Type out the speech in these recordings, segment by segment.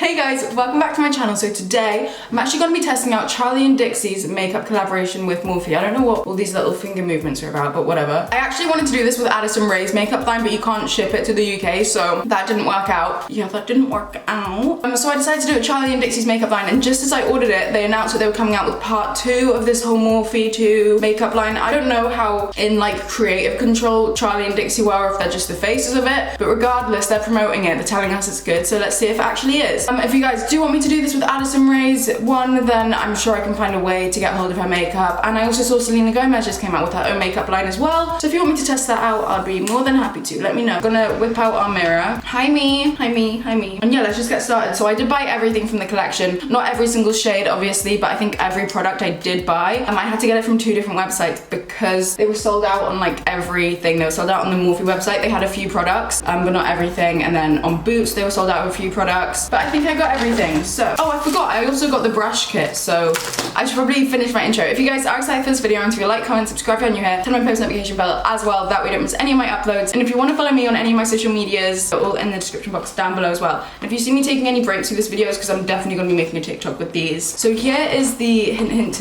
Hey guys, welcome back to my channel. So today, I'm actually going to be testing out Charli and Dixie's makeup collaboration with Morphe. I don't know what all these little finger movements are about, but whatever. I actually wanted to do this with Addison Rae's makeup line, but you can't ship it to the UK, so that didn't work out. Yeah, that didn't work out. So I decided to do it Charli and Dixie's makeup line, and just as I ordered it, they announced that they were coming out with part 2 of this whole Morphe 2 makeup line. I don't know how in like creative control Charli and Dixie were, or if they're just the faces of it, but regardless, they're promoting it, they're telling us it's good, so let's see if it actually is. If you guys do want me to do this with Addison Rae's one, then I'm sure I can find a way to get hold of her makeup. And I also saw Selena Gomez just came out with her own makeup line as well, so if you want me to test that out, I'll be more than happy to. Let me know. I'm gonna whip out our mirror. Hi me, hi me, hi me. And yeah, let's just get started. So I did buy everything from the collection, not every single shade obviously, but I think every product I did buy. I had to get it from 2 different websites because they were sold out on like everything. They were sold out on the Morphe website. They had a few products, but not everything. And then on Boots, they were sold out of a few products, but I think I got everything. So, oh, I forgot, I also got the brush kit, so I should probably finish my intro. If you guys are excited for this video, and if you like, comment, subscribe if you're new here, turn on my post notification bell as well, that way you don't miss any of my uploads. And if you want to follow me on any of my social medias, they're all in the description box down below as well. And if you see me taking any breaks through this video, it's because I'm definitely going to be making a TikTok with these. So here is the hint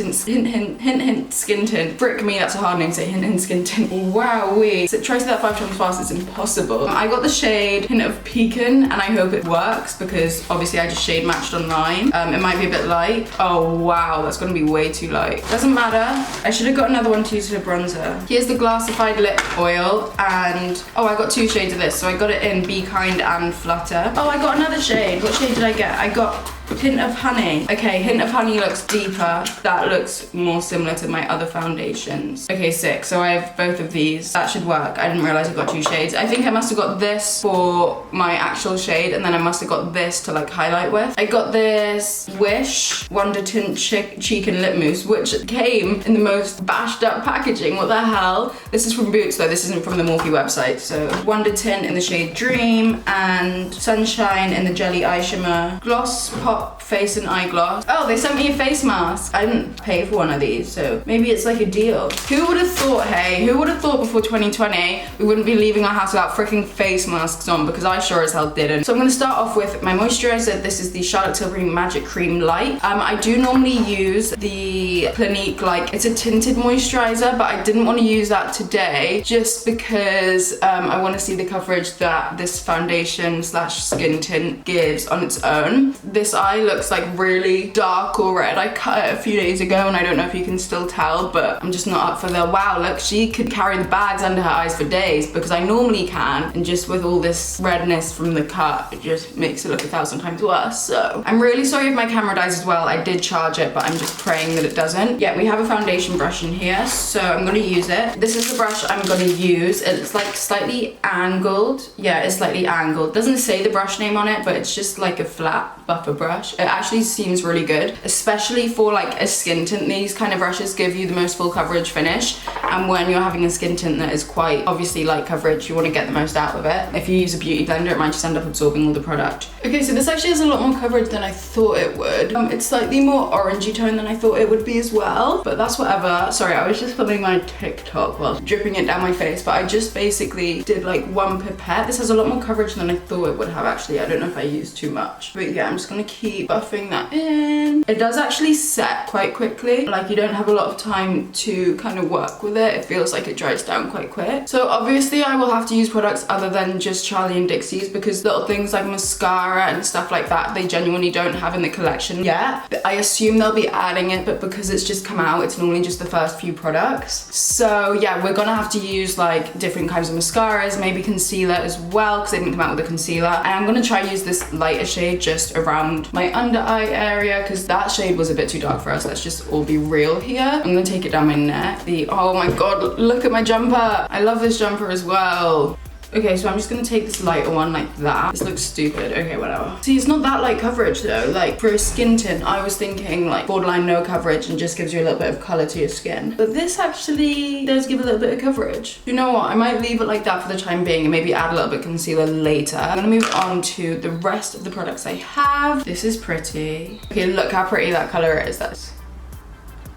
skin tint. Frick me, that's a hard name to say, hint skin tint. Wowee. So try to say that 5 times fast, it's impossible. I got the shade Hint of Pecan, and I hope it works because obviously I just shade matched online. It might be a bit light. Oh wow, that's gonna be way too light. Doesn't matter. I should have got another one to use for the bronzer. Here's the Glassified Lip Oil, and oh, I got 2 shades of this. So I got it in Be Kind and Flutter. Oh, I got another shade. What shade did I get? I got Hint of Honey. Okay, Hint of Honey looks deeper. That looks more similar to my other foundations. Okay, sick. So I have both of these. That should work. I didn't realize I got 2 shades. I think I must have got this for my actual shade, and then I must have got this to like highlight with. I got this Wish Wonder Tint Cheek and Lip Mousse, which came in the most bashed up packaging. What the hell? This is from Boots though. This isn't from the Morphe website. So Wonder Tint in the shade Dream, and Sunshine in the Jelly Eye Shimmer. Gloss Pop Face and Eye Gloss. Oh, they sent me a face mask. I didn't pay for one of these, so maybe it's like a deal. Who would have thought, hey? Who would have thought before 2020 we wouldn't be leaving our house without freaking face masks on? Because I sure as hell didn't. So I'm gonna start off with my moisturizer. This is the Charlotte Tilbury Magic Cream Light. I do normally use the Clinique, like it's a tinted moisturizer, but I didn't want to use that today just because I want to see the coverage that this foundation slash skin tint gives on its own. This eye looks like really dark or red. I cut it a few days ago and I don't know if you can still tell, but I'm just not up for the wow, look, she could carry the bags under her eyes for days, because I normally can, and just with all this redness from the cut, it just makes it look 1,000 times worse. So I'm really sorry if my camera dies as well. I did charge it, but I'm just praying that it doesn't. Yeah, we have a foundation brush in here, so I'm gonna use it. This is the brush I'm gonna use. It's like slightly angled. Yeah, it's slightly angled. It doesn't say the brush name on it, but it's just like a flat buffer brush. It actually seems really good, especially for like a skin tint. These kind of brushes give you the most full coverage finish, and when you're having a skin tint that is quite obviously light coverage, you want to get the most out of it. If you use a beauty blender, it might just end up absorbing all the product. Okay, so this actually has a lot more coverage than I thought it would. It's slightly more orangey tone than I thought it would be as well, but that's whatever. Sorry, I was just filming my TikTok while dripping it down my face, but I just basically did like 1 pipette. This has a lot more coverage than I thought it would have actually. I don't know if I used too much, but yeah, I'm just gonna keep buffing that in. It does actually set quite quickly. Like you don't have a lot of time to kind of work with it. It feels like it dries down quite quick. So obviously I will have to use products other than just Charli and Dixie's, because little things like mascara and stuff like that, they genuinely don't have in the collection yet. But I assume they'll be adding it, but because it's just come out, it's normally just the first few products. So yeah, we're gonna have to use like different kinds of mascaras, maybe concealer as well, because they didn't come out with a concealer. And I'm gonna try use this lighter shade just around my under eye area, because that shade was a bit too dark for us. Let's just all be real here. I'm gonna take it down my neck. Oh my god, look at my jumper. I love this jumper as well. Okay, so I'm just gonna take this lighter one like that. This looks stupid. Okay, whatever. See, it's not that light coverage though. Like for a skin tint, I was thinking like borderline no coverage and just gives you a little bit of color to your skin. But this actually does give a little bit of coverage. You know what? I might leave it like that for the time being and maybe add a little bit of concealer later. I'm gonna move on to the rest of the products I have. This is pretty. Okay, look how pretty that color is. That's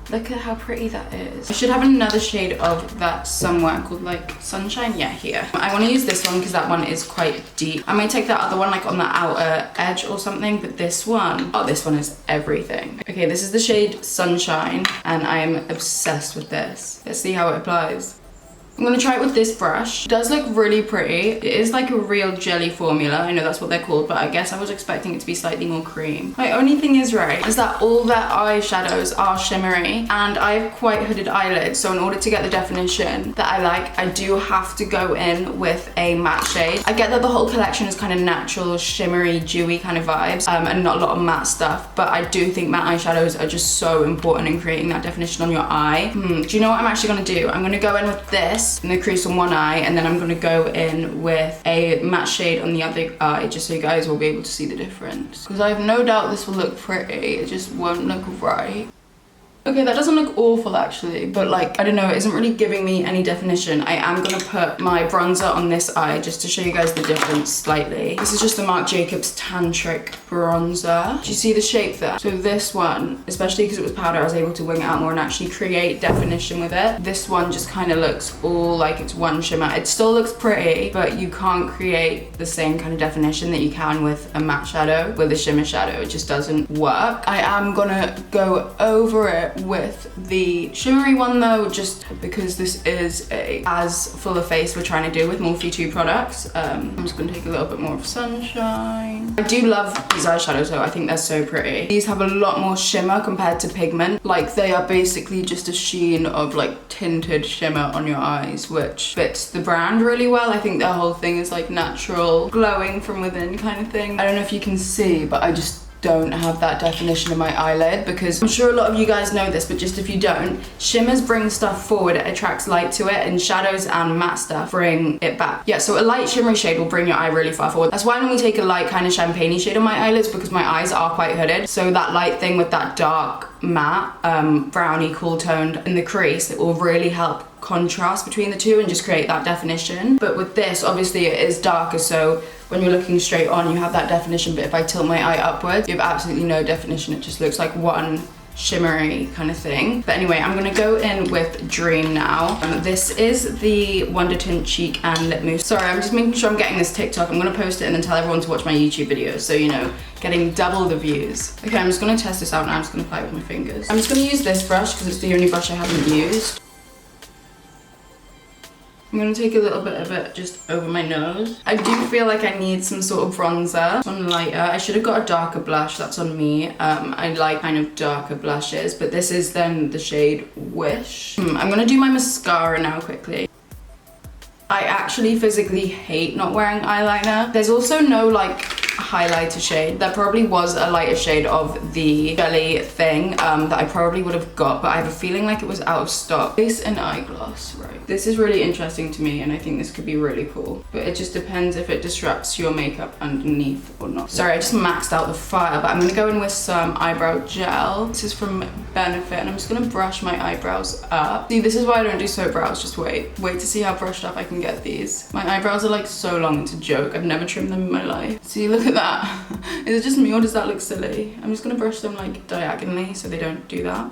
Look at how pretty that is. I should have another shade of that somewhere called like Sunshine. Yeah, here. I want to use this one because that one is quite deep. I may take that other one like on the outer edge or something, but this one, oh, this one is everything. Okay, this is the shade Sunshine and I am obsessed with this. Let's see how it applies. I'm gonna try it with this brush. It does look really pretty. It is like a real jelly formula. I know that's what they're called, but I guess I was expecting it to be slightly more cream. My only thing is, right, is that all their eyeshadows are shimmery and I have quite hooded eyelids. So in order to get the definition that I like, I do have to go in with a matte shade. I get that the whole collection is kind of natural, shimmery, dewy kind of vibes and not a lot of matte stuff, but I do think matte eyeshadows are just so important in creating that definition on your eye. Do you know what I'm actually gonna do? I'm gonna go in with this in the crease on one eye, and then I'm gonna go in with a matte shade on the other eye, just so you guys will be able to see the difference. Because I have no doubt this will look pretty, it just won't look right. Okay, that doesn't look awful actually, but like, I don't know, it isn't really giving me any definition. I am gonna put my bronzer on this eye just to show you guys the difference slightly. This is just the Marc Jacobs Tantric bronzer. Do you see the shape there? So this one, especially because it was powder, I was able to wing it out more and actually create definition with it. This one just kind of looks all like it's one shimmer. It still looks pretty, but you can't create the same kind of definition that you can with a matte shadow, with a shimmer shadow. It just doesn't work. I am gonna go over it with the shimmery one though, just because this is a as full a face we're trying to do with Morphe 2 products. I'm just gonna take a little bit more of Sunshine. I do love these eyeshadows though, I think they're so pretty. These have a lot more shimmer compared to pigment. Like they are basically just a sheen of like tinted shimmer on your eyes, which fits the brand really well. I think their whole thing is like natural, glowing from within kind of thing. I don't know if you can see, but I just don't have that definition in my eyelid, because I'm sure a lot of you guys know this, but just if you don't, shimmers bring stuff forward, it attracts light to it, and shadows and matte stuff bring it back. Yeah, so a light shimmery shade will bring your eye really far forward. That's why when we take a light kind of champagne-y shade on my eyelids, because my eyes are quite hooded, so that light thing with that dark matte, browny, cool toned in the crease, it will really help contrast between the two and just create that definition. But with this, obviously it is darker, so when you're looking straight on you have that definition, but if I tilt my eye upwards you have absolutely no definition. It just looks like one shimmery kind of thing. But anyway, I'm gonna go in with Dream now. This is the Wonder Tint Cheek and Lip Mousse. Sorry, I'm just making sure I'm getting this TikTok. I'm gonna post it and then tell everyone to watch my YouTube videos, so you know, getting double the views. Okay, I'm just gonna test this out now. I'm just gonna apply it with my fingers. I'm just gonna use this brush because it's the only brush I haven't used. I'm gonna take a little bit of it just over my nose. I do feel like I need some sort of bronzer, one lighter. I should have got a darker blush, that's on me. I like kind of darker blushes, but this is then the shade Wish. I'm gonna do my mascara now quickly. I actually physically hate not wearing eyeliner. There's also no like highlighter shade. There probably was a lighter shade of the jelly thing that I probably would have got, but I have a feeling like it was out of stock. Face and eye gloss, right? This is really interesting to me and I think this could be really cool, but it just depends if it disrupts your makeup underneath or not. Sorry, I just maxed out the file, but I'm gonna go in with some eyebrow gel. This is from Benefit and I'm just gonna brush my eyebrows up. See, this is why I don't do soap brows, just wait to see how brushed up I can get these. My eyebrows are like so long, it's a joke. I've never trimmed them in my life. See, look at that. Is it just me or does that look silly? I'm just gonna brush them like diagonally so they don't do that.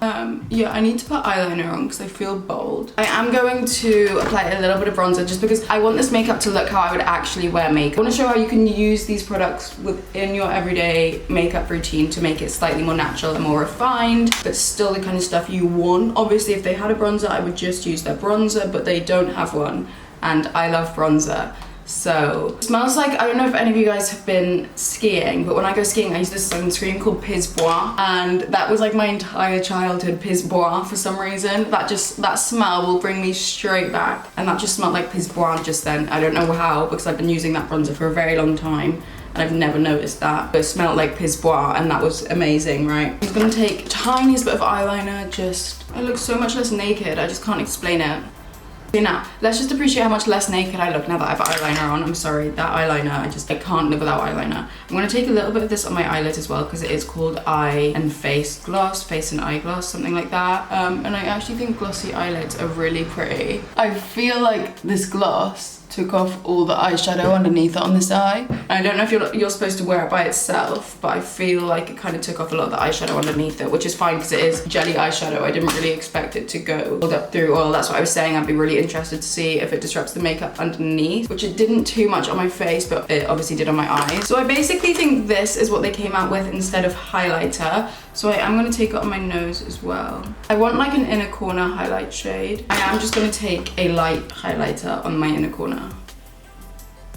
Yeah, I need to put eyeliner on because I feel bold. I am going to apply a little bit of bronzer just because I want this makeup to look how I would actually wear makeup. I want to show how you can use these products within your everyday makeup routine to make it slightly more natural and more refined, but still the kind of stuff you want. Obviously, if they had a bronzer, I would just use their bronzer, but they don't have one, and I love bronzer. So, it smells like, I don't know if any of you guys have been skiing, but when I go skiing I use this sunscreen called Piz Bois, and that was like my entire childhood, Piz Bois, for some reason. That smell will bring me straight back, and that just smelled like Piz Bois just then. I don't know how, because I've been using that bronzer for a very long time and I've never noticed that, but it smelled like Piz Bois and that was amazing, right? I'm just gonna take the tiniest bit of eyeliner, I look so much less naked, I just can't explain it. Now, let's just appreciate how much less naked I look now that I have eyeliner on. I'm sorry, that eyeliner, I can't live without eyeliner. I'm gonna take a little bit of this on my eyelid as well because it is called eye and face gloss, face and eye gloss, something like that. And I actually think glossy eyelids are really pretty. I feel like this gloss took off all the eyeshadow underneath it on this eye. I don't know if you're supposed to wear it by itself, but I feel like it kind of took off a lot of the eyeshadow underneath it, which is fine because it is jelly eyeshadow. I didn't really expect it to go all up through oil. That's what I was saying. I'd be really interested to see if it disrupts the makeup underneath, which it didn't too much on my face, but it obviously did on my eyes. So I basically think this is what they came out with instead of highlighter. So I am going to take it on my nose as well. I want like an inner corner highlight shade. I am just going to take a light highlighter on my inner corner.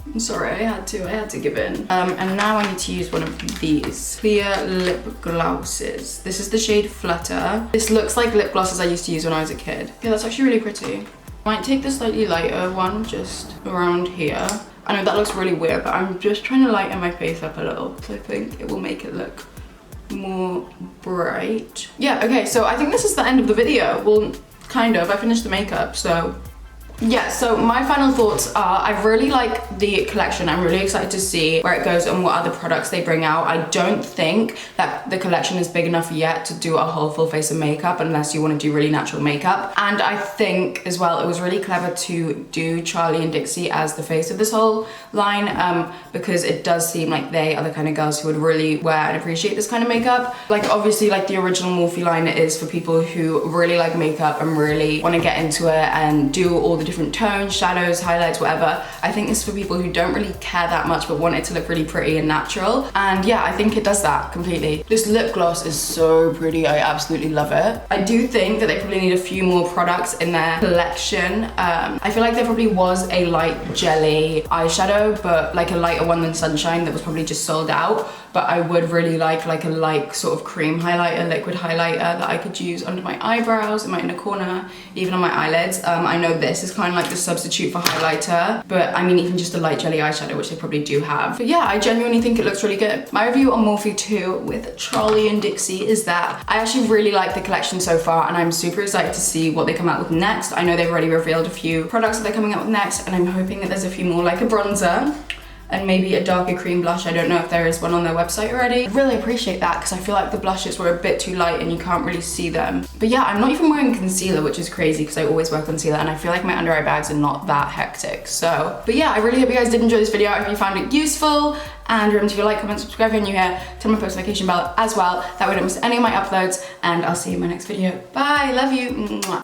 I'm sorry, I had to give in. And now I need to use one of these clear lip glosses. This is the shade Flutter. This looks like lip glosses I used to use when I was a kid. Yeah, that's actually really pretty. I might take the slightly lighter one just around here. I know that looks really weird, but I'm just trying to lighten my face up a little. So I think it will make it look more bright. Yeah, okay, so I think this is the end of the video. Well, kind of. I finished the makeup, so yeah, so my final thoughts are I really like the collection. I'm really excited to see where it goes and what other products they bring out. I don't think that the collection is big enough yet to do a whole full face of makeup unless you want to do really natural makeup. And I think as well it was really clever to do Charli and Dixie as the face of this whole line, because it does seem like they are the kind of girls who would really wear and appreciate this kind of makeup. Like obviously like the original Morphe line is for people who really like makeup and really want to get into it and do all the different tones, shadows, highlights, whatever. I think this is for people who don't really care that much but want it to look really pretty and natural. And yeah, I think it does that completely. This lip gloss is so pretty. I absolutely love it. I do think that they probably need a few more products in their collection. I feel like there probably was a light jelly eyeshadow, but like a lighter one than Sunshine that was probably just sold out. But I would really like a light sort of cream highlighter, liquid highlighter that I could use under my eyebrows, in my inner corner, even on my eyelids. I know this is kind of like the substitute for highlighter, but I mean even just a light jelly eyeshadow, which they probably do have. But yeah, I genuinely think it looks really good. My review on Morphe 2 with Charli and Dixie is that I actually really like the collection so far, and I'm super excited to see what they come out with next. I know they've already revealed a few products that they're coming out with next, and I'm hoping that there's a few more, like a bronzer and maybe a darker cream blush. I don't know if there is one on their website already. I really appreciate that because I feel like the blushes were a bit too light and you can't really see them. But yeah, I'm not even wearing concealer, which is crazy because I always wear concealer, and I feel like my under eye bags are not that hectic. So, but yeah, I really hope you guys did enjoy this video. I hope you found it useful. And remember to like, comment, subscribe if you're new here, turn on my post notification bell as well. That way you don't miss any of my uploads, and I'll see you in my next video. Bye, love you. Mwah.